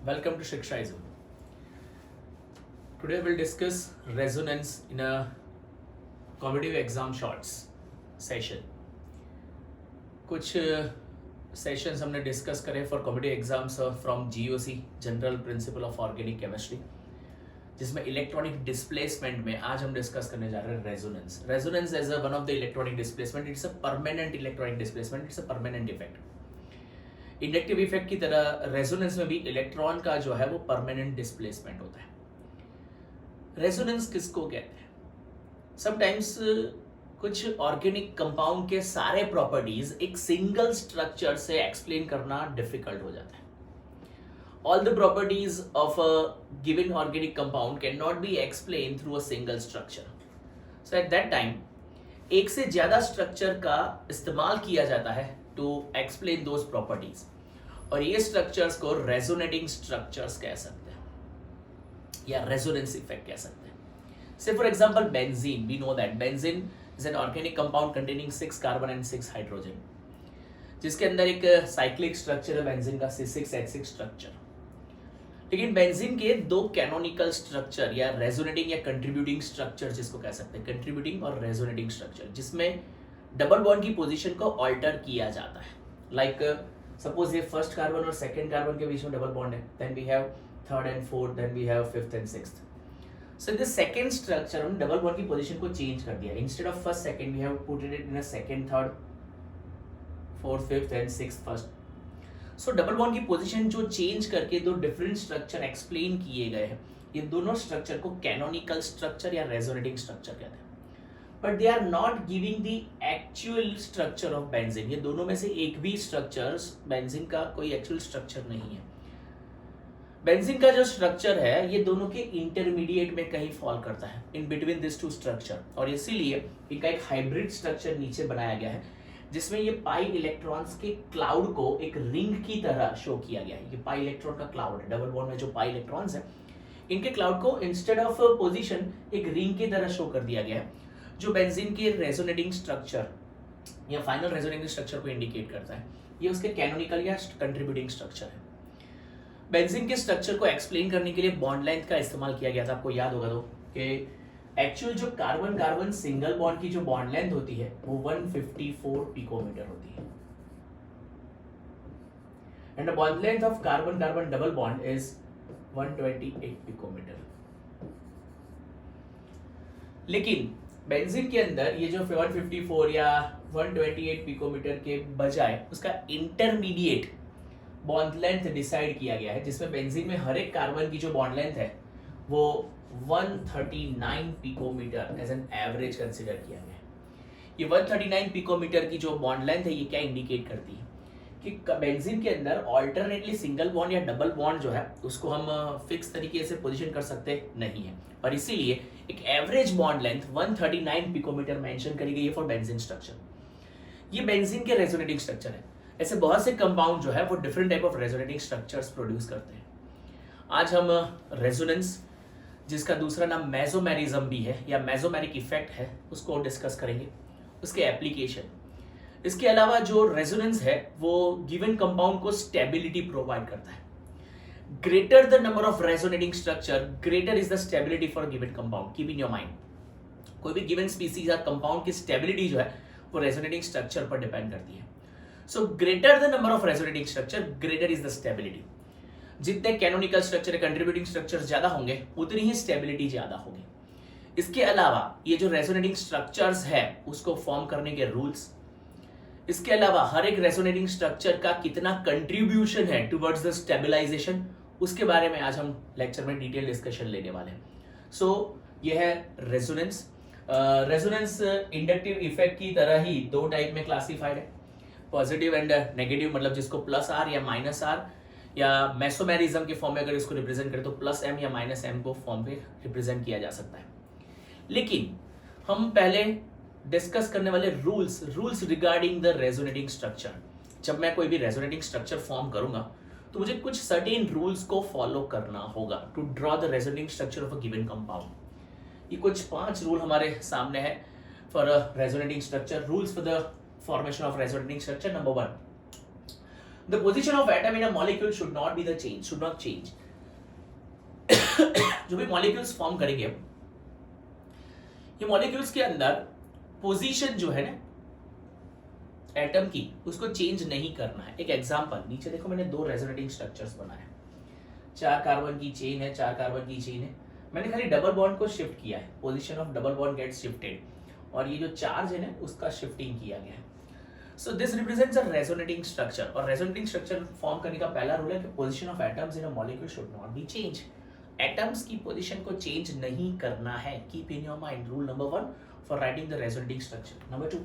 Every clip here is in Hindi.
Welcome to Shikshaism. Today we'll discuss resonance in a competitive exam shorts session. कुछ सेशंस हमने डिस्कस करे for competitive exams from GOC general principle of organic chemistry, जिसमें इलेक्ट्रॉनिक डिस्प्लेसमेंट में आज हम डिस्कस करने जा रहे हैं resonance. Resonance as one of the electronic displacement, it's a permanent electronic displacement, it's a permanent effect. Inductive effect की तरह रेजोनेंस में भी इलेक्ट्रॉन का जो है वो परमानेंट डिस्प्लेसमेंट होता है. रेजोनेंस किसको कहते हैं? समटाइम्स कुछ ऑर्गेनिक कंपाउंड के सारे प्रॉपर्टीज एक सिंगल स्ट्रक्चर से एक्सप्लेन करना डिफिकल्ट हो जाता है. All the properties of a given organic compound can not be explain through a single structure. So at that time एक से ज्यादा स्ट्रक्चर का इस्तेमाल किया जाता है टू एक्सप्लेन दोज प्रॉपर्टीज, और ये स्ट्रक्चर्स को रेजोनेटिंग स्ट्रक्चर्स कह सकते हैं या रेजोनेंस इफेक्ट कह सकते हैं. Say for example benzene, we know that benzene is an organic compound containing 6 carbon and 6 hydrogen, जिसके अंदर एक साइक्लिक स्ट्रक्चर है बेंजीन का C6H6 स्ट्रक्चर. लेकिन बेंजीन के दो कैनोनिकल स्ट्रक्चर या रेजोनेटिंग या कंट्रीब्यूटिंग स्ट्रक्चर जिसको कह सकते हैं, कंट्रीब्यूटिंग और रेजोनेटिंग स्ट्रक्चर, जिसमें डबल बॉन्ड की पोजीशन को ऑल्टर किया जाता है. लाइक सपोज ये फर्स्ट कार्बन और सेकंड कार्बन के बीच में डबल बॉन्ड है, then we have third and fourth, then we have fifth and sixth. So the second structure हमने डबल बॉन्ड की पोजीशन को चेंज कर दिया. Instead of first second we have put it in a second, third, fourth, fifth and sixth first. So double bond की पोजीशन जो चेंज करके दो डिफरेंट स्ट्रक्चर एक्सप्लेन किए गए हैं, ये दोनों स्ट्रक्चर को कैनोनिकल स्ट्रक्चर या रेजोनेटिंग स्ट्रक्चर कहते हैं. But they are not giving the actual structure of benzene. ये दोनों में से एक भी स्ट्रक्चर बेंजीन का कोई एक्चुअल स्ट्रक्चर नहीं है. बेंजीन का जो स्ट्रक्चर है ये दोनों के इंटरमीडिएट में कहीं फॉल करता है, in between this two structure, और इसीलिए इनका एक हाइब्रिड स्ट्रक्चर नीचे बनाया गया है, जिसमें ये पाई इलेक्ट्रॉन्स के क्लाउड को एक रिंग की तरह शो किया गया है. ये पाई इलेक्ट्रॉन का क्लाउड है, डबल बॉन्ड में जो पाई इलेक्ट्रॉन्स है, इनके क्लाउड को इंस्टेड ऑफ पोजीशन एक रिंग की तरह शो कर दिया गया है, जो बेंजीन के रेजोनेटिंग स्ट्रक्चर या फाइनल रेजोनेटिंग स्ट्रक्चर को इंडिकेट करता है. ये उसके कैनोनिकल या कंट्रीब्यूटिंग स्ट्रक्चर है. बेंजीन के स्ट्रक्चर को एक्सप्लेन करने के लिए बॉन्ड लेंथ का इस्तेमाल किया गया था. आपको याद होगा तो कि एक्चुअल जो कार्बन कार्बन सिंगल बॉन्ड की जो बॉन्ड लेंथ होती है वो 154 पिकोमीटर होती है, and the bond length of carbon carbon double bond is 128 picometre. लेकिन बेंजीन के अंदर ये जो 154 या 128 पिकोमीटर के बजाय उसका इंटरमीडिएट बॉन्ड लेंथ डिसाइड किया गया है, जिसमें बेंजीन में हर एक कार्बन की जो बॉन्ड लेंथ है वो 139 picometre as an average consider किया गया है. ये 139 पिकोमीटर की जो बॉन्ड लेंथ है ये क्या इंडिकेट करती है कि बेंजीन के अंदर ऑल्टरनेटली सिंगल बॉन्ड या डबल बॉन्ड जो है उसको हम फिक्स तरीके से पोजीशन कर सकते नहीं है, और इसीलिए एक average bond length 139 picometre mention करी गई है फॉर बेंजीन स्ट्रक्चर. ये बेंजीन के रेजोनेटिंग स्ट्रक्चर है. ऐसे बहुत से कंपाउंड जो है वो different type of resonating structures produce करते हैं. आज हम रेजोनेंस, जिसका दूसरा नाम मेसोमेरिज्म भी है या मेसोमेरिक इफेक्ट है, उसको डिस्कस करेंगे, उसके एप्लीकेशन. इसके अलावा जो रेजोनेंस है वो गिवन कंपाउंड को स्टेबिलिटी प्रोवाइड करता है. Greater the number of resonating structure, greater is the stability for given compound. Keep in your mind, कोई भी गिवन स्पीसीज या कंपाउंड की स्टेबिलिटी जो है वो रेजोनेटिंग स्ट्रक्चर पर डिपेंड करती है. So greater the number of resonating structure, greater is the stability. जितने कैनोनिकल स्ट्रक्चर कंट्रीब्यूटिंग स्ट्रक्चर ज्यादा होंगे उतनी ही स्टेबिलिटी ज्यादा होगी. इसके अलावा ये जो रेजोनेटिंग स्ट्रक्चर्स है उसको फॉर्म करने के रूल्स, इसके अलावा हर एक रेजोनेटिंग स्ट्रक्चर का कितना कंट्रीब्यूशन है टुवर्ड्स द स्टेबलाइजेशन, उसके बारे में आज हम लेक्चर में डिटेल डिस्कशन लेने वाले हैं. सो यह है रेजोनेंस. रेजोनेंस इंडक्टिव इफेक्ट की तरह ही दो टाइप में क्लासिफाइड है, पॉजिटिव एंड नेगेटिव, मतलब जिसको प्लस आर या माइनस आर या मेसोमेरिज्म के फॉर्म में अगर इसको रिप्रेजेंट करें तो प्लस एम या माइनस एम को फॉर्म पे रिप्रेजेंट किया जा सकता है. लेकिन हम पहले डिस्कस करने वाले rules regarding the resonating structure. जब मैं कोई भी रेजोनेटिंग स्ट्रक्चर फॉर्म करूंगा तो मुझे कुछ सर्टेन रूल्स को फॉलो करना होगा to draw the resonating structure of a given compound. ये कुछ 5 रूल हमारे सामने है for a resonating structure. Rules for the formation of resonating structure. Number 1, the position of atom in a molecule should not be the change, should not change. जो भी मॉलिक्यूल्स फॉर्म करेंगे, ये मॉलिक्यूल्स के अंदर पोजीशन जो है ना एटम की, उसको चेंज नहीं करना है। एक एग्जांपल, नीचे देखो मैंने 2 रेजोनेटिंग स्ट्रक्चर्स बनाए, 4 कार्बन की चेन है, 4 कार्बन की चेन है, मैंने खाली डबल बॉन्ड को शिफ्ट किया है, position of double bond gets shifted, और ये जो चार्ज है ना उसका शिफ्टिंग किया गया है। So this represents a resonating structure, और रेजोनेटिंग स्ट्रक्चर फॉर्म करने का पहला रूल है कि position of atoms in a molecule should not B change. Atoms की पोजीशन को चेंज नहीं करना है। Keep in your mind rule number 1 for writing the resonating structure. Number 2,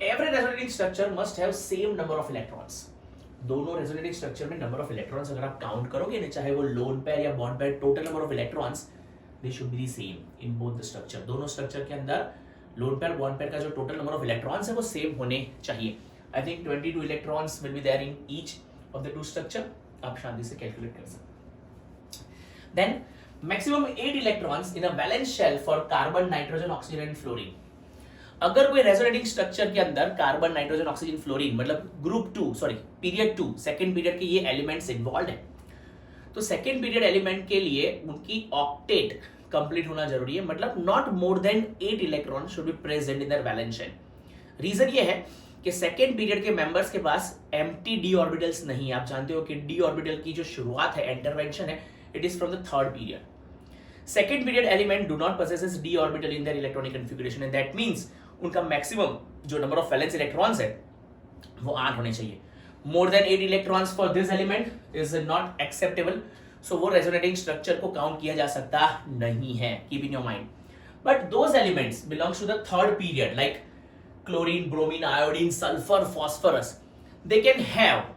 every resonating structure must have same number of electrons. दोनों रेजोनेटिंग स्ट्रक्चर में नंबर ऑफ इलेक्ट्रॉन्स अगर आप काउंट करोगे ना, चाहे वो लोन पेयर या bond pair, total number of electrons they should be the same in both the structure. दोनों स्ट्रक्चर के अंदर लोन पेयर बॉन्ड पेयर का जो टोटल नंबर ऑफ इलेक्ट्रॉन्स है वो सेम होने चाहिए। I think 22 electrons will be there in each of the 2 structure. आप शांति से कैलकुलेट कर सकते। Then maximum 8 electrons in a valence shell for carbon, nitrogen, oxygen and fluorine. अगर कोई रेजोनेटिंग स्ट्रक्चर के अंदर कार्बन, नाइट्रोजन, ऑक्सीजन, फ्लोरीन मतलब group 2 sorry period 2 second period के ये एलिमेंट्स इन्वॉल्व है, तो सेकंड पीरियड एलिमेंट के लिए उनकी ऑक्टेट कंप्लीट होना जरूरी है, मतलब not more than 8 electron should be present in their valence shell. Reason ये है कि सेकंड पीरियड के मेंबर्स के पास एम्प्टी डी ऑर्बिटल्स नहीं है। आप जानते हो कि डी ऑर्बिटल की जो शुरुआत है, इंटरवेंशन है, it is from the third period. Second period element do not possesses d orbital in their electronic configuration, and that means उनका maximum जो number of valence electrons है वो 8 होने चाहिए। More than 8 electrons for this element is not acceptable, so वो resonating structure को count किया जा सकता नहीं है। Keep in your mind. But those elements belongs to the third period like chlorine, bromine, iodine, sulfur, phosphorus. They can have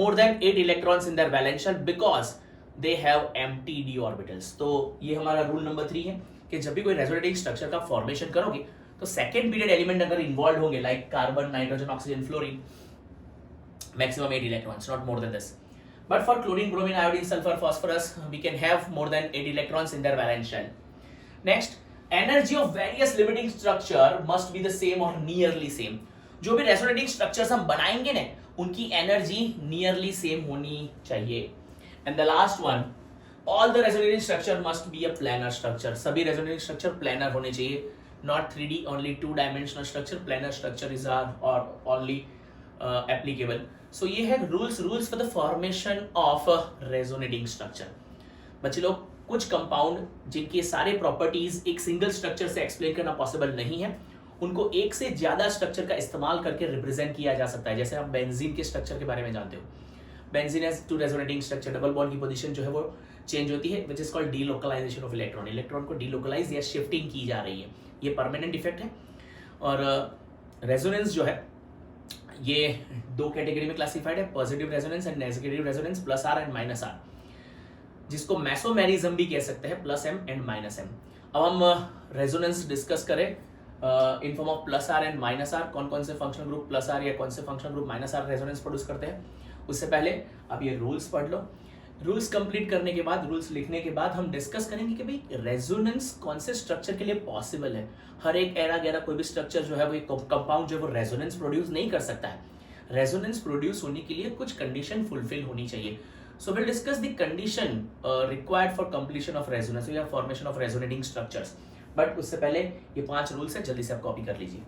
more than 8 electrons in their valence shell because they have empty d orbitals. तो ये हमारा रूल नंबर 3 है कि जब भी कोई रेजोनेटिंग स्ट्रक्चर का फॉर्मेशन करोगे तो सेकंड पीरियड एलिमेंट अगर इन्वॉल्व होंगे like carbon, nitrogen, oxygen, fluorine, maximum 8 electrons, not more than this. But for chlorine, bromine, iodine, sulphur, phosphorus we can have more than 8 electrons in their valence shell. Next, energy of various limiting structure must be the same और नियरली सेम। जो भी रेजोनेटिंग स्ट्रक्चर्स हम बनाएंगे ना, उनकी एनर्जी नियरली सेम होनी चाहिए। And the last one, all the resonating structure must be a planar structure. सभी resonating structure planar होने चाहिए, not 3D, only 2-dimensional structure. Planar structure is or only applicable. So ये है rules for the formation of a resonating structure. बच्चे लोग, कुछ कंपाउंड जिनके सारे प्रॉपर्टीज एक सिंगल स्ट्रक्चर से एक्सप्लेन करना पॉसिबल नहीं है, उनको एक से ज्यादा स्ट्रक्चर का इस्तेमाल करके रिप्रेजेंट किया जा सकता है। जैसे आप बेंजीन के स्ट्रक्चर के बारे में जानते हो, benzene has 2 resonating structure, double bond की पोजीशन जो है वो चेंज होती है, which is called delocalisation of electron. Electron को डीलोकलाइज या शिफ्टिंग की जा रही है, ये परमानेंट इफेक्ट है। और रेजोनेंस जो है ये 2 कैटेगरी में क्लासिफाइड है, positive resonance and negative resonance, plus R and minus R, जिसको मेसोमेरिज्म भी कह सकते हैं, plus M and minus M. अब हम रेजोनेंस डिस्कस करें in form of plus R and minus R, कौन कौन से फंक्शनल ग्रुप प्लस आर या कौन से functional group minus R resonance produce करते हैं। उससे पहले आप ये रूल्स पढ़ लो। रूल्स कंप्लीट करने के बाद, रूल्स लिखने के बाद हम डिस्कस करेंगे कि भाई रेजोनेंस कौन से स्ट्रक्चर के लिए पॉसिबल है। हर एक एरा गैरा कोई भी स्ट्रक्चर जो है वो एक कंपाउंड जो है वो रेजोनेंस प्रोड्यूस नहीं कर सकता है। रेजोनेंस प्रोड्यूस होने के लिए कुछ कंडीशन फुलफिल होनी चाहिए। So will discuss the condition required for completion of resonance या formation of resonating structures. But उससे पहले ये 5 रूल्स है, जल्दी से आप कॉपी कर लीजिए।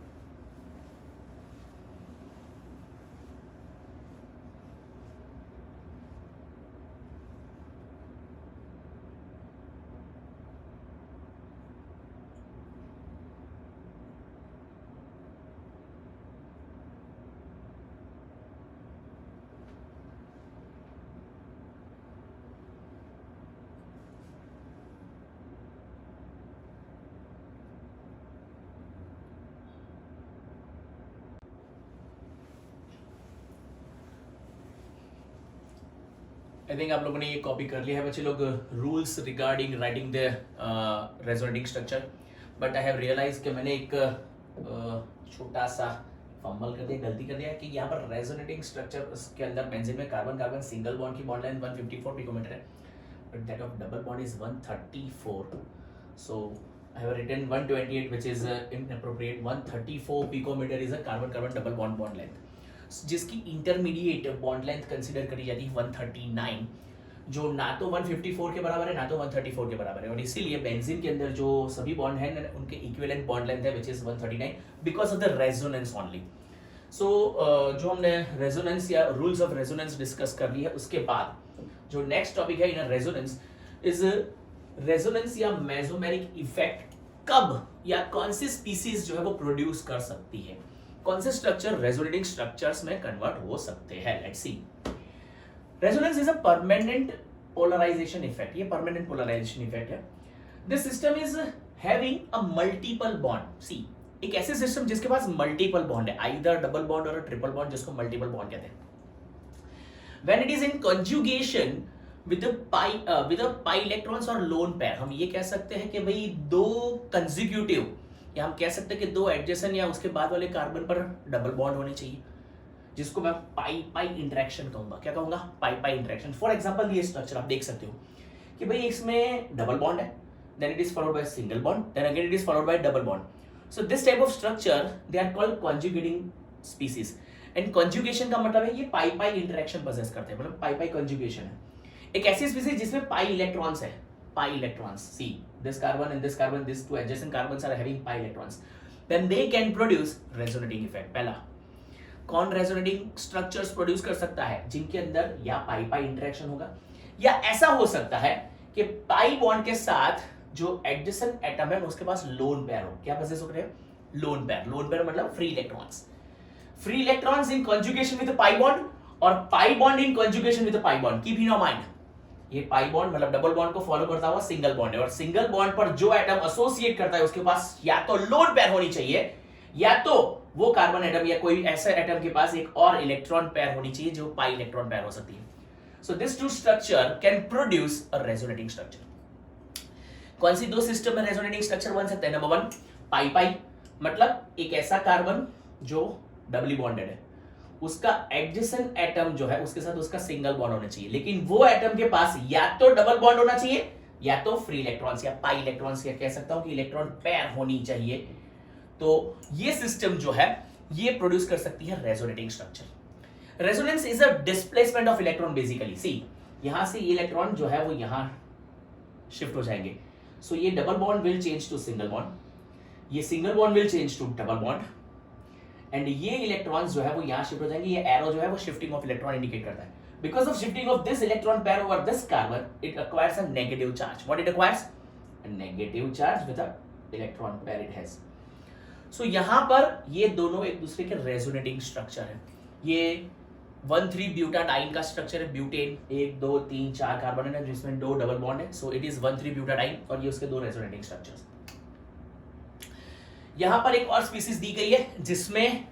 आई थिंक आप लोगों ने ये कॉपी कर लिया है बच्चे लोग, rules regarding writing the resonating structure. But I have realise कि मैंने एक छोटा सा फंबल कर दिया, गलती कर दिया कि यहाँ पर रेजोनेटिंग स्ट्रक्चर के अंदर बेंजीन में कार्बन कार्बन सिंगल बॉन्ड की बॉन्ड लेंथ 154 पिकोमीटर है, but that of double bond is 134। So I have written 128 which is inappropriate. 134 picometer is a carbon carbon double bond length. जिसकी इंटरमीडिएट बॉन्ड लेंथ कंसिडर करी जाती है 139, जो ना तो 154 के बराबर है ना तो 134 के बराबर है, और इसीलिए बेंजीन के अंदर जो सभी बॉन्ड हैं उनके इक्विवेलेंट बॉन्ड लेंथ है which is 139 because of the resonance only. So जो हमने रेजोनेंस या रूल्स ऑफ रेजोनेंस डिस्कस कर ली है, उसके बाद जो नेक्स्ट टॉपिक है इन रेजोनेंस इज रेजोनेंस या मेसोमेरिक इफेक्ट कब या कौन सी स्पीसीज जो है वो प्रोड्यूस कर सकती है, कौन से स्ट्रक्चर रेजोनेटिंग स्ट्रक्चर्स में कन्वर्ट हो सकते हैं। Let's see. Resonance is a permanent polarisation effect, ये परमानेंट पोलराइजेशन इफेक्ट है। This system is having a multiple bond. See, एक ऐसे सिस्टम जिसके पास मल्टीपल बॉन्ड है, आइदर डबल बॉन्ड और ट्रिपल बॉन्ड, जिसको मल्टीपल बॉन्ड कहते हैं। When it is in conjugation with pi electrons और लोन पेयर, हम ये कह सकते हैं कि भाई दो कंसेक्यूटिव, या हम कह सकते हैं कि दो एडजेसेंट या उसके बाद वाले कार्बन पर डबल बॉन्ड होने चाहिए, जिसको मैं पाई पाई इंटरेक्शन कहूंगा। क्या कहूंगा? Pi pi interaction. For example ये स्ट्रक्चर आप देख सकते हो कि भाई इसमें डबल बॉन्ड है, then it is followed by single bond, then again it is followed by double bond. So this type of structure they are called conjugating species. And conjugation का मतलब है ये पाई पाई इंटरेक्शन पोजेस करते हैं, मतलब पाई पाई कॉन्जुगेशन है। एक ऐसी स्पीसीज जिसमें पाई इलेक्ट्रॉन्स है, pi electrons. See, this carbon and this carbon, this two adjacent carbons are having pi electrons, then they can produce resonating effect. पहला, कौन रेजोनेटिंग स्ट्रक्चर्स प्रोड्यूस कर सकता है? जिनके अंदर या पाई पाई इंटरेक्शन होगा, या ऐसा हो सकता है कि पाई बॉन्ड के साथ जो एडजेसेंट एटम है उसके पास लोन पेयर हो। क्या पोजेस हो रहे हैं? Lone pair. लोन पेयर मतलब free electrons. Free electrons in conjugation with pi bond और pi bond in conjugation with pi bond. Keep in your mind, ये पाई बॉन्ड मतलब डबल बॉन्ड को फॉलो करता हुआ सिंगल बॉन्ड है, और सिंगल बॉन्ड पर जो एटम एसोसिएट करता है उसके पास या तो लोन पेयर होनी चाहिए, या तो वो कार्बन एटम या कोई ऐसा एटम के पास एक और इलेक्ट्रॉन पेयर होनी चाहिए जो पाई इलेक्ट्रॉन पेयर हो सकती है। So this two structure can produce a resonating structure. कौन सी दो सिस्टम में रेजोनेटिंग स्ट्रक्चर बन सकता है? नंबर वन, पाई पाई, मतलब एक ऐसा कार्बन जो डबली बॉन्डेड है, उसका एडजेसेंट एटम जो है उसके साथ उसका सिंगल बॉन्ड होना चाहिए, लेकिन वो एटम के पास या तो डबल बॉन्ड होना चाहिए या तो फ्री इलेक्ट्रॉन्स या पाई इलेक्ट्रॉन्स, या कह सकता हूं कि इलेक्ट्रॉन पेयर होनी चाहिए। तो ये सिस्टम जो है ये प्रोड्यूस कर सकती है resonating structure. Resonance is a displacement of electron basically. See, यहां से ये इलेक्ट्रॉन जो है वो यहां शिफ्ट हो जाएंगे। सो ये double bond will change to single bond, ये single bond will change to double bond, and ये इलेक्ट्रॉन्स जो है वो यहां शिफ्ट हो जाएंगे। ये एरो जो है वो शिफ्टिंग ऑफ इलेक्ट्रॉन इंडिकेट करता है। Because of shifting of this electron pair over this carbon, it acquires a negative charge. What it acquires? A negative charge with a electron pair it has. So यहां पर ये दोनों एक दूसरे के रेजोनेटिंग स्ट्रक्चर है। ये 1,3 ब्यूटाडाइन का स्ट्रक्चर है। ब्यूटेन 1 2 3 4 कार्बन है जिसमें 2 डबल बॉन्ड है। सो इट इज 1,3 ब्यूटाडाइन और ये उसके दो रेजोनेटिंग स्ट्रक्चर्स। यहां पर एक और स्पीसीज दी गई है जिसमें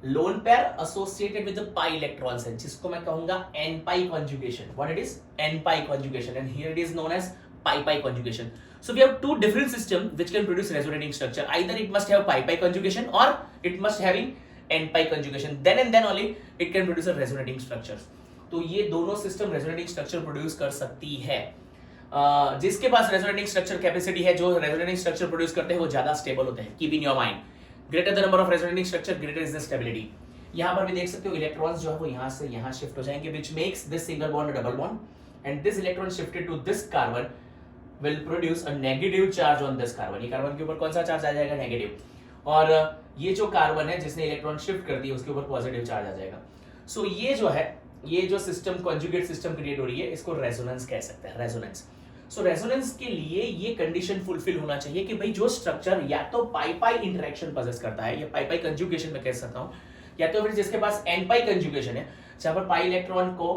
lone pair associated with pi electrons है, जिसको मैं कहूंगा n pi conjugation. What it is? N pi conjugation, and here it is known as pi pi conjugation. So we have two different systems which can produce resonating structure. Either it must have pi pi conjugation or it must having n pi conjugation. Then and then only it can produce a resonating structure. तो ये दोनों सिस्टम रेजोनेटिंग स्ट्रक्चर प्रोड्यूस कर सकती है. जिसके पास रेजोनेटिंग स्ट्रक्चर कैपेसिटी है, जो रेजोनेटिंग स्ट्रक्चर प्रोड्यूस करते हैं वो ज्यादा स्टेबल होते हैं. Keep in your mind, greater the number of resonating structure greater is the stability. यहाँ पर भी देख सकते हो इलेक्ट्रॉन्स जो है वो यहाँ से यहाँ शिफ्ट हो जाएंगे, which makes this single bond double bond, and this electron shifted to this carbon will produce a negative charge on this carbon. ये कार्बन के ऊपर कौन सा चार्ज आ जाएगा? नेगेटिव. और ये जो कार्बन है जिसने इलेक्ट्रॉन शिफ्ट कर दिया उसके ऊपर पॉजिटिव चार्ज आ जाएगा. सो ये जो है, ये जो सिस्टम कॉन्जुगेट सिस्टम क्रिएट हो रही है, इसको रेजोनेंस कह सकते हैं. रेजोनेंस. सो रेजोनेंस के लिए ये कंडीशन फुलफिल होना चाहिए कि भाई जो स्ट्रक्चर या तो पाई पाई इंटरेक्शन पोजेस करता है, या पाई पाई कंजुगेशन में कह सकता हूँ, या तो फिर जिसके पास एन पाई कंजुगेशन है जहां पर पाई इलेक्ट्रॉन को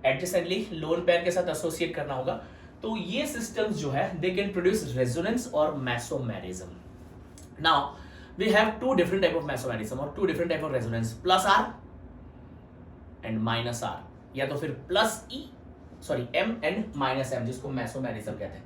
एडजेसेंटली लोन पेयर के साथ एसोसिएट करना होगा, तो ये सिस्टम्स जो है दे कैन प्रोड्यूस रेजोनेंस और mesomerism. Now we have two different type of mesomerism और two different type of resonance, plus R and minus R, या तो फिर plus E sorry M and minus M, जिसको मेसोमेरिज्म कहते हैं.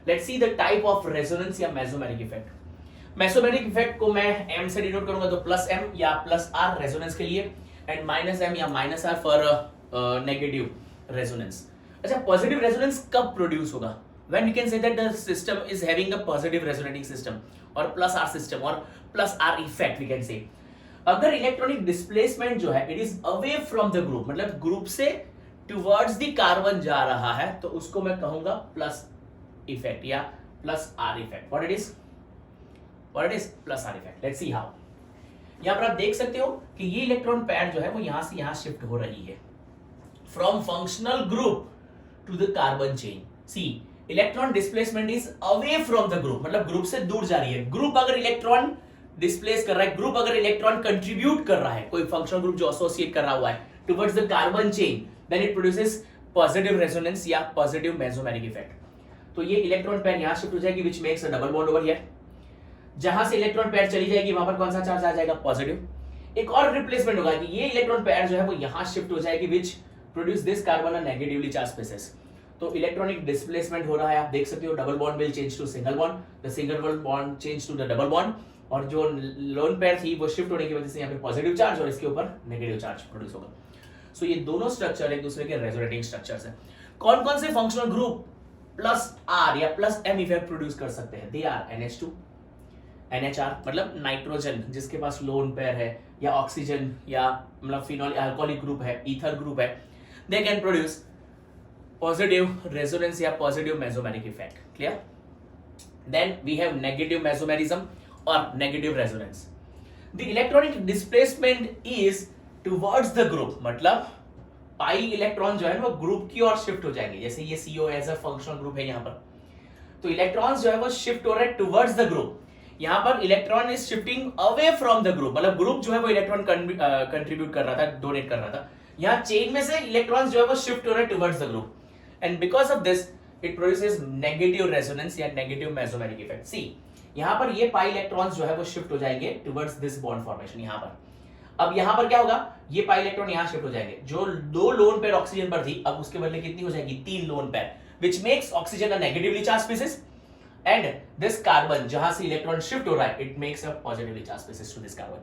Let's see the type of resonance या मेसोमेरिक इफेक्ट. मेसोमेरिक इफेक्ट को मैं एम से डिनोट करूंगा, तो प्लस एम या प्लस आर रेजोनेंस के लिए, एंड माइनस एम या minus are for negative resonance. अच्छा, पॉजिटिव रेजोनेंस कब प्रोड्यूस होगा? When we can say that the system is having a positive resonating system और प्लस आर सिस्टम और plus R effect we can say अगर इलेक्ट्रॉनिक डिस्प्लेसमेंट जो है it is away from the group, मतलब ग्रुप से टुवर्ड्स द कार्बन जा रहा है, तो उसको मैं कहूंगा प्लस इफेक्ट या plus R effect. What it is plus R effect. Let's see how. यहां पर आप देख सकते हो कि ये इलेक्ट्रॉन पैड जो है वो यहां से यहां शिफ्ट हो रही है from functional group to the carbon chain. See electron displacement is away from the group, मतलब ग्रुप से दूर जा रही है. ग्रुप अगर इलेक्ट्रॉन डिस्प्लेस कर रहा है, ग्रुप अगर इलेक्ट्रॉन कंट्रीब्यूट कर रहा है, कोई फंक्शनल ग्रुप जो एसोसिएट कर रहा हुआ है towards the carbon chain, then it produces positive resonance या पॉजिटिव मेसोमेरिक इफेक्ट. तो ये इलेक्ट्रॉन पैर यहां शिफ्ट हो जाएगी which makes a double bond over here. जहां से इलेक्ट्रॉन पैर चली जाएगी वहां पर कौन सा चार्ज आ जाएगा? पॉजिटिव. एक और रिप्लेसमेंट होगा कि ये इलेक्ट्रॉन पैर जो है वो यहां शिफ्ट हो जाएगी which produce this carbon a negatively charge spaces. तो इलेक्ट्रॉनिक डिस्प्लेसमेंट हो रहा है, आप देख सकते हो. Double bond will change to single bond, the single bond change to the double bond, और जो लोन पेयर थी वो शिफ्ट होने की वजह से यहाँ पे पॉजिटिव चार्ज और इसके ऊपर नेगेटिव चार्ज प्रोड्यूस होगा. सो ये दोनों स्ट्रक्चर एक दूसरे के रेजोनेटिंग स्ट्रक्चर्स हैं. कौन कौन से फंक्शनल ग्रुप प्लस आर या प्लस एम इफेक्ट प्रोड्यूस कर सकते हैं? दे आर NH2, NHR मतलब नाइट्रोजन जिसके पास लोन पेयर है, या ऑक्सीजन, या मतलब फिनॉल अल्कोहलिक ग्रुप है, ईथर ग्रुप है, they can produce positive resonance या positive mesomeric effect. Clear? Then we have negative mesomerism और negative resonance. The electronic displacement is towards the group, मतलब पाई इलेक्ट्रॉन जो है वो ग्रुप की ओर शिफ्ट हो जाएंगे. जैसे ये CO as a functional group है यहाँ पर, तो इलेक्ट्रॉन्स जो है वो शिफ्ट हो रहे हैं टुवर्ड्स द ग्रुप. यहाँ पर electron is shifting away from the group, मतलब ग्रुप जो है वो इलेक्ट्रॉन कंट्रीब्यूट कर रहा था, डोनेट कर रहा था. यहाँ चेन में से इलेक्ट्रॉन्स जो है वो शिफ्ट हो रहे हैं towards the group, and because of this it produces negative resonance या नेगेटिव मेसोमेरिक इफेक्ट. सी यहाँ पर ये पाई इलेक्ट्रॉन्स जो है वो शिफ्ट हो जाएंगे टुवर्ड्स दिस बॉन्ड फॉर्मेशन. यहाँ पर अब यहाँ पर क्या होगा? ये पाई इलेक्ट्रॉन यहाँ शिफ्ट हो जाएंगे. जो 2 लोन पेयर ऑक्सीजन पर थी, अब उसके बदले कितनी हो जाएगी? 3 lone pair, which makes oxygen a negatively charged species, and this carbon जहां से इलेक्ट्रॉन शिफ्ट हो रहा है, it makes a positively charged species to this carbon.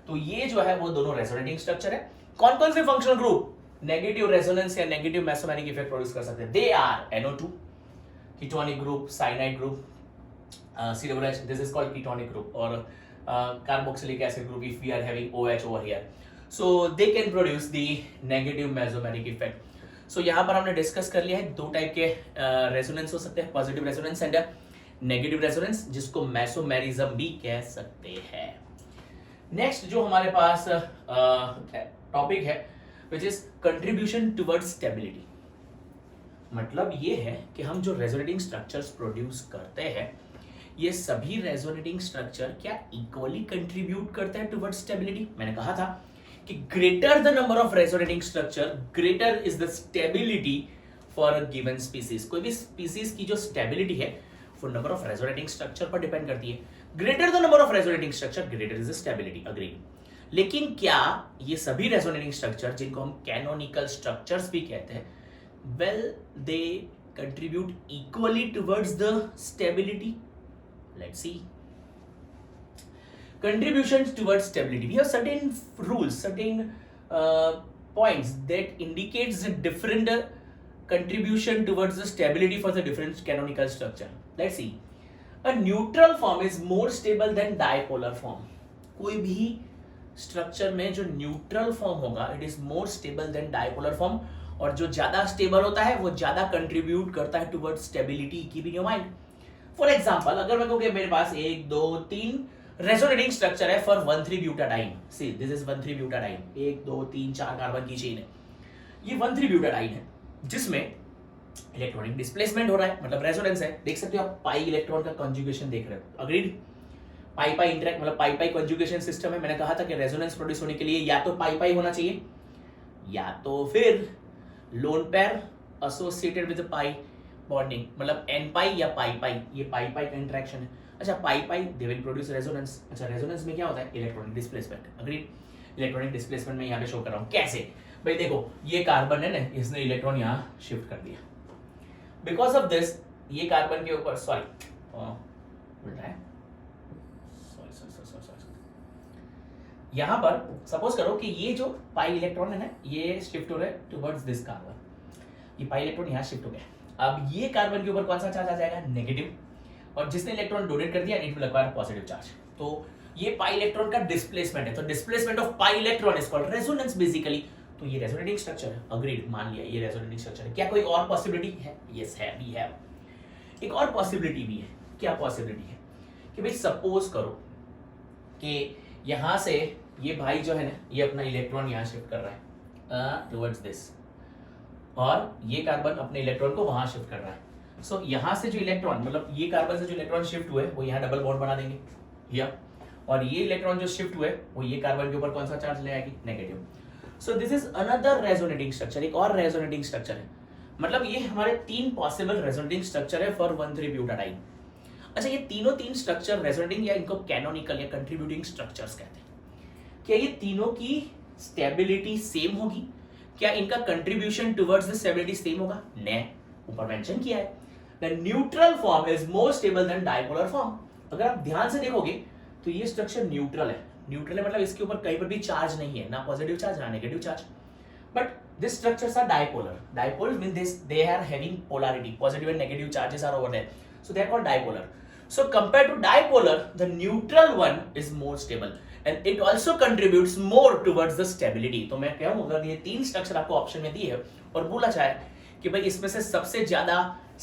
तो ये जो है वो दोनों रेजोनेटिंग स्ट्रक्चर है. कौन कौन से फंक्शनल ग्रुप नेगेटिव रेजोनेंस या नेगेटिव मेसोमेरिक इफेक्ट प्रोड्यूस कर सकते हैं? They are NO2, ketonic group, cyanide group, COOH, this is called ketonic group, or carboxylic acid group if we are having OH over here. So they can produce the negative mesomeric effect. So यहाँ पर हमने डिस्कस कर लिया है 2 टाइप के रेजोनेंस हो सकते हैं, positive resonance and negative resonance, जिसको मेसोमेरिज्म भी कह सकते हैं. नेक्स्ट जो हमारे पास टॉपिक है which is contribution towards stability. मतलब ये है कि हम जो रेजोनेटिंग स्ट्रक्चर्स प्रोड्यूस करते हैं, ये सभी रेजोनेटिंग स्ट्रक्चर क्या इक्वली कंट्रीब्यूट करते हैं टुवर्ड्स स्टेबिलिटी? मैंने कहा था कि greater the number of resonating structure, greater is the stability for a given species. कोई भी स्पीसीज की जो स्टेबिलिटी है वो नंबर ऑफ रेजोनेटिंग स्ट्रक्चर पर डिपेंड करती है. Greater the number of resonating structure, greater is the stability. Agree. लेकिन क्या ये सभी रेजोनेटिंग स्ट्रक्चर, जिनको हम कैनोनिकल स्ट्रक्चर्स भी कहते हैं, well they contribute equally towards the stability? Let's see. Contributions towards stability, we have certain rules, certain points that indicates the different contribution towards the stability for the different canonical structure. Let's see. A neutral form is more stable than dipolar form. कोई भी स्ट्रक्चर में जो न्यूट्रल फॉर्म होगा, it is more stable then dipolar form, और जो ज्यादा स्टेबल होता है वो ज्यादा कंट्रीब्यूट करता है towards stability. Keeping your mind. For example, अगर मैं कहूं कि मेरे पास 1 2 3 रेजोनेटिंग स्ट्रक्चर है for one three butadiene. See this is one three butadiene. 1 2 3 4 carbon की चेन है. ये 1,3-ब्यूटाडाइन है जिसमें इलेक्ट्रॉनिक डिस्प्लेसमेंट हो रहा है, मतलब रेजोनेंस है. देख सकते हो आप पाई इलेक्ट्रॉन का कंजुगेशन देख रहे हो. अग्रीड? पाई पाई इंटरेक्ट, मतलब पाई पाई कंजुगेशन सिस्टम है. मैंने कहा था कि रेजोनेंस प्रोड्यूस होने के लिए या तो पाई पाई होना चाहिए, या तो फिर loan pair associated with pi bonding, मतलब n पाई या पाई पाई. ये पाई पाई का इंटरेक्शन है. अच्छा, पाई पाई दे विल प्रोड्यूस रेजोनेंस. अच्छा, रेजोनेंस में क्या होता है? Electronic displacement. Agreed? Electronic displacement में यहाँ पे शो कर रहा हूँ. कैसे भाई? देखो, ये कार्बन है ना, इसने इलेक्ट्रॉन यहाँ शिफ्ट कर दिया. बिकॉज ऑफ दिस ये कार्बन के ऊपर, सॉरी उल्टा है, यहां पर सपोज करो कि ये जो पाई इलेक्ट्रॉन है ना, ये शिफ्ट हो रहा है टुवर्ड्स दिस कार्बन. ये पाई इलेक्ट्रॉन यहां शिफ्ट हो गया. अब ये कार्बन के ऊपर कौन सा चार्ज आ जाएगा? नेगेटिव. और जिसने इलेक्ट्रॉन डोनेट कर दिया, it will acquire positive charge. तो ये पाई इलेक्ट्रॉन का डिस्प्लेसमेंट है, तो displacement of pi electron is called resonance basically. तो ये रेजोनेटिंग स्ट्रक्चर है, अग्रीड, मान लिया ये रेजोनेटिंग स्ट्रक्चर है। क्या कोई और पॉसिबिलिटी है? यस है, वी हैव एक और पॉसिबिलिटी भी है। क्या पॉसिबिलिटी है कि भाई सपोज करो कि यहां से ये भाई जो है ना, ये अपना इलेक्ट्रॉन यहां शिफ्ट कर रहा है टुवर्ड्स दिस, और ये कार्बन अपने इलेक्ट्रॉन को वहां शिफ्ट कर रहा है। सो यहां से जो इलेक्ट्रॉन, मतलब ये कार्बन से जो इलेक्ट्रॉन शिफ्ट हुए वो यहाँ डबल बॉन्ड बना देंगे या, और ये इलेक्ट्रॉन जो शिफ्ट हुए वो ये कार्बन के ऊपर कौन सा चार्ज ले आएगी? Negative. So this is another resonating structure, एक और रेजोनेटिंग स्ट्रक्चर है। मतलब ये हमारे 3 पॉसिबल रेजोनेटिंग स्ट्रक्चर है फॉर 1,3-ब्यूटाडाइन। अच्छा, ये तीन स्ट्रक्चर रेजोनेटिंग या इनको कैनोनिकल या कंट्रीब्यूटिंग स्ट्रक्चर्स कहते हैं। क्या ये तीनों की स्टेबिलिटी सेम होगी? क्या इनका contribution towards the stability same होगा? नहीं, ऊपर मेंशन किया है the neutral form is more stable then dipolar form. अगर आप ध्यान से देखोगे तो ये स्ट्रक्चर न्यूट्रल है। न्यूट्रल है मतलब इसके ऊपर कहीं पर भी चार्ज नहीं है, ना पॉजिटिव चार्ज ना negative charge. But this structures are dipolar. Dipole mean this they are having polarity, positive and negative charges are over there, so they are called dipolar. So compared to dipolar, the neutral one is more stable and it also contributes more towards the stability। तो मैं कहूँ अगर ये 3 स्ट्रक्चर आपको ऑप्शन में दिए और बोला जाए कि भाई इसमें से सबसे ज्यादा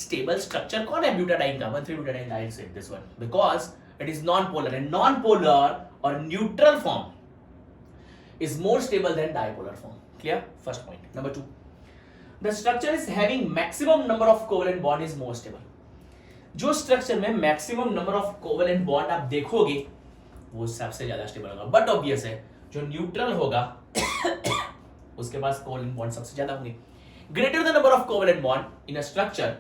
स्टेबल स्ट्रक्चर कौन है ब्यूटाडाइन का, 1,3-ब्यूटाडाइन, I said this one because it is non-polar and non-polar or neutral form is more stable than dipolar form। Clear? First point. Number 2, the structure is having maximum number of covalent bond is more stable। जो स्ट्रक्चर में maximum number of covalent bond आप देखोगे वो सबसे ज्यादा स्टेबल होगा। बट ऑब्वियस है जो न्यूट्रल होगा उसके पास कोवेलेंट बॉन्ड सबसे ज्यादा होंगे। Greater the number of covalent bond in a structure,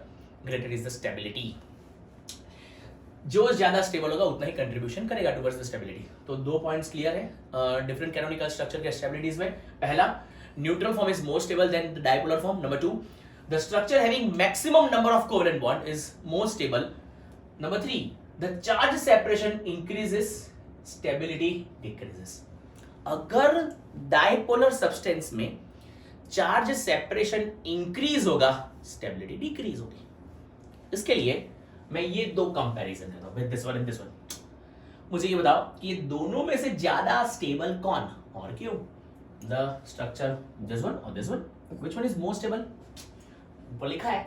greater is the stability. जो ज्यादा स्टेबल होगा उतना ही कंट्रीब्यूशन करेगा टुवर्ड्स द स्टेबिलिटी। तो 2 पॉइंट्स क्लियर है डिफरेंट कैनोनिकल स्ट्रक्चर के स्टेबिलिटीज में। पहला, neutral form is more stable then the dipolar form. Number 2, the structure having maximum number of covalent bond is more stable। Number 3, the charge separation increases, stability decreases। अगर dipolar substance में charge separation increase होगा, stability decrease होगी। इसके लिए मैं ये 2 कंपैरिजन देता हूं with this one and this one। मुझे ये बताओ कि ये दोनों में से ज्यादा स्टेबल कौन और क्यों? The structure this one or this one, which one is more stable? ऊपर लिखा है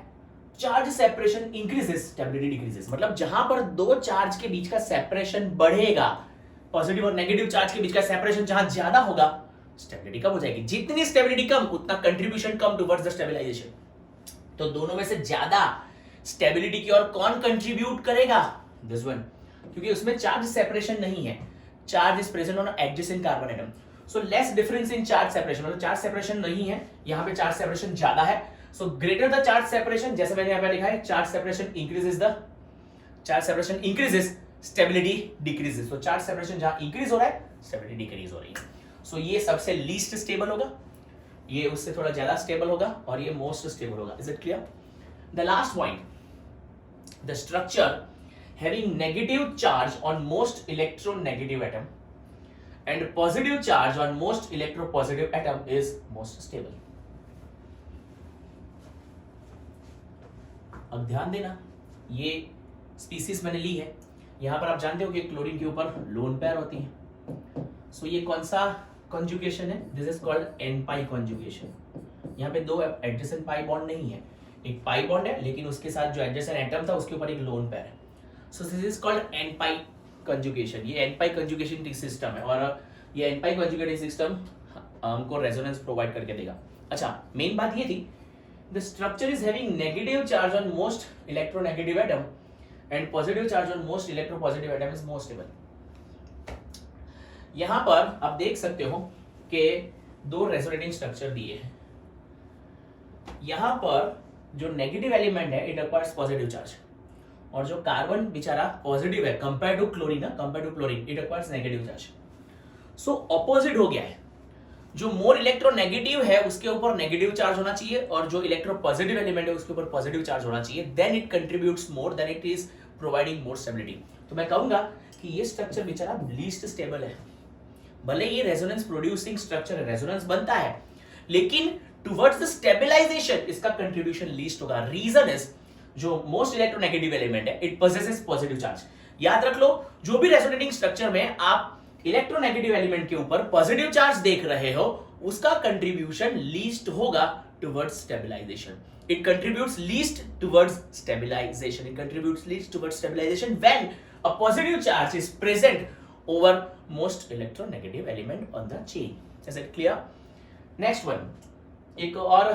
charge separation increases, stability decreases. मतलब जहां पर 2 चार्ज के बीच का सेपरेशन बढ़ेगा, पॉजिटिव और नेगेटिव चार्ज के बीच का सेपरेशन जहां ज्यादा होगा, स्टेबिलिटी कम हो जाएगी। जितनी स्टेबिलिटी कम उतना कंट्रीब्यूशन कम टुवर्ड्स द स्टेबलाइजेशन। तो दोनों में से ज्यादा स्टेबिलिटी की ओर कौन कंट्रीब्यूट करेगा? दिस वन, क्योंकि उसमें चार्ज सेपरेशन नहीं है, charge is present on adjacent carbon atom. So less difference in charge separation, मतलब चार्ज सेपरेशन नहीं है, यहां पे चार्ज सेपरेशन ज्यादा है। So greater the charge separation, जैसे मैंने यहाँ पे लिखा है charge separation increases, stability decreases। So charge separation जहाँ increase हो रहा है, stability decrease हो रही है। So ये सबसे least stable होगा, ये उससे थोड़ा ज्यादा stable होगा, और ये most stable होगा। Is it clear? The last point, the structure having negative charge on most electronegative atom and positive charge on most electropositive atom is most stable। अब ध्यान देना, ये स्पीसीज मैंने ली है। यहां पर आप जानते हो कि क्लोरीन के ऊपर लोन पेयर होती है। सो ये कौन सा कॉन्जुगेशन है? This is called an pi conjugation. यहाँ पे 2 एडजेसेंट पाई बॉन्ड नहीं है, एक पाई बॉन्ड है लेकिन उसके साथ जो एडजेसेंट एटम था उसके ऊपर एक लोन पेयर है। So this is called an pi conjugation. ये एन पाई कॉन्जुगेशन सिस्टम है और ये एन पाई कॉन्जुगेटिंग सिस्टम हमको रेजोनेंस प्रोवाइड करके देगा। अच्छा, मेन बात ये थी the structure is having negative charge on most electronegative atom and positive charge on most electropositive atom is more stable। यहां पर आप देख सकते हो कि 2 रेजोनेटिंग स्ट्रक्चर दिए हैं। यहां पर जो नेगेटिव एलिमेंट है इट एक्वायर्स पॉजिटिव चार्ज, और जो कार्बन बेचारा पॉजिटिव है compare to chlorine, it acquires negative charge. So opposite हो गया है, जो मोर इलेक्ट्रोनेगेटिव है उसके ऊपर नेगेटिव चार्ज होना चाहिए और जो इलेक्ट्रोपॉजिटिव एलिमेंट है उसके ऊपर पॉजिटिव चार्ज होना चाहिए। Then it contributes more, then it is providing more stability. तो मैं कहूंगा कि ये स्ट्रक्चर बेचारा लीस्ट स्टेबल है। भले ये रेजोनेंस प्रोड्यूसिंग स्ट्रक्चर है, रेजोनेंस बनता है, लेकिन टुवर्ड्स द स्टेबलाइजेशन इसका कंट्रीब्यूशन लीस्ट होगा। रीजन इज जो मोस्ट इलेक्ट्रोनेगेटिव एलिमेंट है इट पोजेसेस पॉजिटिव चार्ज, याद रख लो, जो भी रेजोनेटिंग स्ट्रक्चर में आप इलेक्ट्रोनेगेटिव एलिमेंट के ऊपर पॉजिटिव चार्ज देख रहे हो, उसका कंट्रीब्यूशन लीस्ट होगा towards stabilisation. It contributes least towards stabilization. It contributes least towards stabilization when a positive charge is present over most electronegative element on the chain. Is it clear? Next one. एक और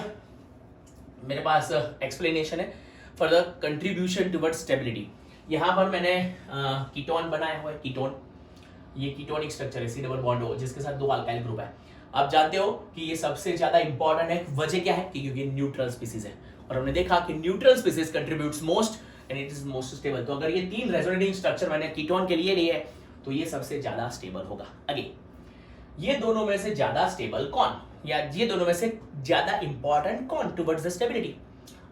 मेरे पास explanation है for the contribution towards stability. यहाँ पर मैंने कीटोन बनाया हुआ है. कीटोन, ये कीटोनिक स्ट्रक्चर है, C डबल बॉन्ड O, जिसके साथ 2 अल्काइल ग्रुप है. आप जानते हो कि ये सबसे ज्यादा इंपॉर्टेंट है. वजह क्या है? क्योंकि ये न्यूट्रल स्पीसीज है और हमने देखा कि neutral species contributes most and it is most stable. तो अगर ये 3 रेजोनेटिंग स्ट्रक्चर मैंने कीटोन के लिए लिए है तो ये सबसे ज्यादा स्टेबल होगा. अगेन, ये दोनों में से ज्यादा स्टेबल कौन, या ये दोनों में से ज्यादा इंपॉर्टेंट कौन टुवर्ड्स द स्टेबिलिटी?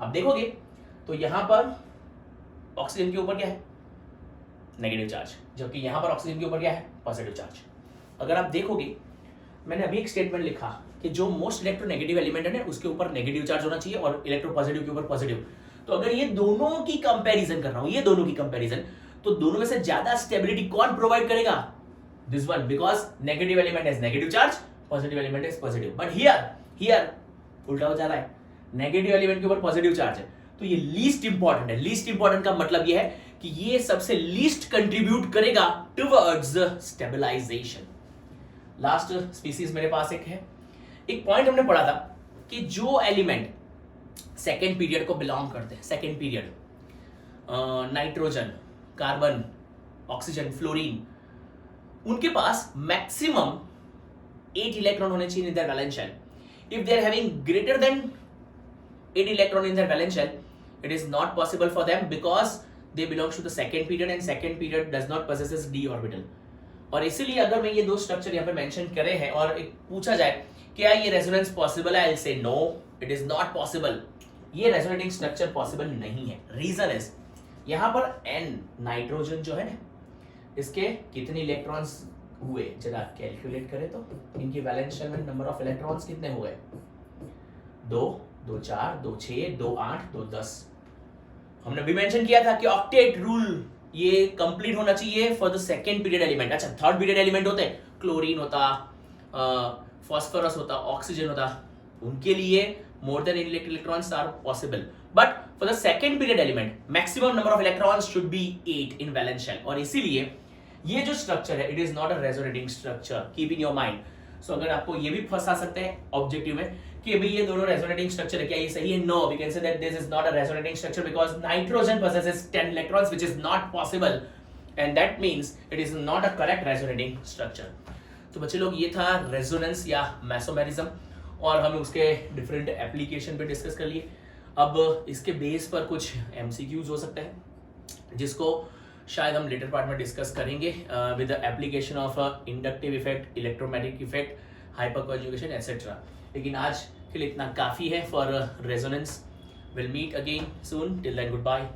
आप देखोगे तो यहां पर ऑक्सीजन के ऊपर क्या है? नेगेटिव चार्ज, जबकि यहां पर ऑक्सीजन के ऊपर क्या है? Positive charge. अगर आप देखोगे, मैंने अभी एक स्टेटमेंट लिखा कि जो मोस्ट इलेक्ट्रोनेगेटिव एलिमेंट है उसके ऊपर नेगेटिव चार्ज होना चाहिए और इलेक्ट्रो पॉजिटिव के ऊपर पॉजिटिव. तो अगर ये दोनों की कंपैरिजन कर रहा हूं, ये दोनों की कंपैरिजन, तो दोनों में से ज्यादा स्टेबिलिटी कौन प्रोवाइड करेगा? This one, because negative element has negative charge, positive element is positive. But here उल्टा हो जा रहा है, नेगेटिव एलिमेंट के ऊपर पॉजिटिव चार्ज है, तो ये लीस्ट इंपॉर्टेंट है. लीस्ट इंपॉर्टेंट का मतलब ये है कि ये सबसे लीस्ट कंट्रीब्यूट करेगा टुवर्ड्स स्टेबलाइजेशन. लास्ट स्पीसीज मेरे पास एक है. एक पॉइंट हमने पढ़ा था कि जो एलिमेंट सेकेंड पीरियड को बिलोंग करते हैं, second period, nitrogen, carbon, oxygen, fluorine, उनके पास मैक्सिमम 8 इलेक्ट्रॉन होने चाहिए in their valence shell. If they are having greater than 8 electron in their valence shell, it is not possible for them because they belong to the second period and second period does not possesses d orbital. और इसीलिए अगर मैं ये 2 स्ट्रक्चर यहाँ पे मेंशन करे हैं और एक पूछा जाए क्या ये रेजोनेंस पॉसिबल है, I will say no, it is not possible. ये रेजोनेटिंग स्ट्रक्चर पॉसिबल नहीं है. रीजन इज, यहाँ पर n नाइट्रोजन जो है ना, इसके कितने इलेक्ट्रॉन्स हुए जरा कैलकुलेट करें तो इनकी वैलेंस शेल में नंबर ऑफ इलेक्ट्रॉन्स कितने हुए? 2, 2 4, 2 6, 2 8, 2 10. हमने भी मेंशन किया था कि ऑक्टेट रूल ये कंप्लीट होना चाहिए for the second period element. अच्छा, थर्ड पीरियड एलिमेंट होते हैं, क्लोरीन होता, फॉस्फोरस होता, ऑक्सीजन होता, उनके लिए more than 8 electrons are possible. But for the second period element maximum number of electrons should be 8 in valence shell. और इसीलिए ये जो स्ट्रक्चर है, it is not a resonating structure. Keep in your mind. So अगर आपको ये भी फंसा सकते हैं ऑब्जेक्टिव में कि भाई ये दोनों रेजोनेटिंग स्ट्रक्चर है, क्या ये सही है? No, we can say that this is not a resonating structure because nitrogen possesses 10 electrons which is not possible and that means it is not a correct resonating structure. तो बच्चे लोग, ये था रेजोनेंस या मेसोमेरिज्म और हम उसके डिफरेंट एप्लीकेशन पे डिस्कस कर लिए. अब इसके बेस पर कुछ एमसीक्यूज हो सकते हैं जिसको शायद हम लेटर पार्ट में डिस्कस करेंगे with the application of inductive effect, electromagnetic effect, hyperconjugation etcetera. लेकिन आज के लिए इतना काफ़ी है for resonance. Will meet again soon. Till then good bye.